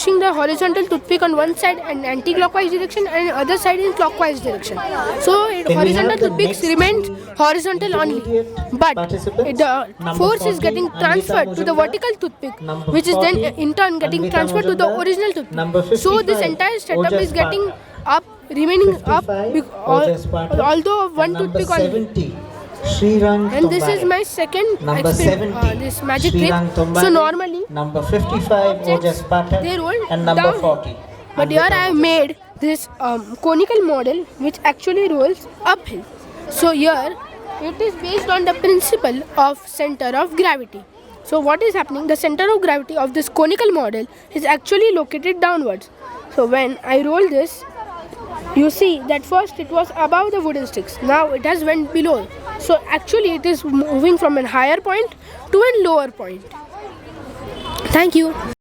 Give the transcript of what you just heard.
pushing the horizontal toothpick on one side in anti-clockwise direction and other side in clockwise direction. So horizontal toothpicks remains horizontal only, but the force is getting transferred to the vertical toothpick, which is then in turn getting transferred to the original toothpick. So this entire setup is getting up, remaining up, although one toothpick only. And this is my second experiment, this magic trick. So normally number 55 Ojas pattern, they roll and number down, 40. but here I have made this conical model which actually rolls uphill. So here it is based on the principle of center of gravity. So what is happening? The center of gravity of this conical model is actually located downwards. So when I roll this, you see that first it was above the wooden sticks. Now it has went below. So actually it is moving from a higher point to a lower point. Thank you.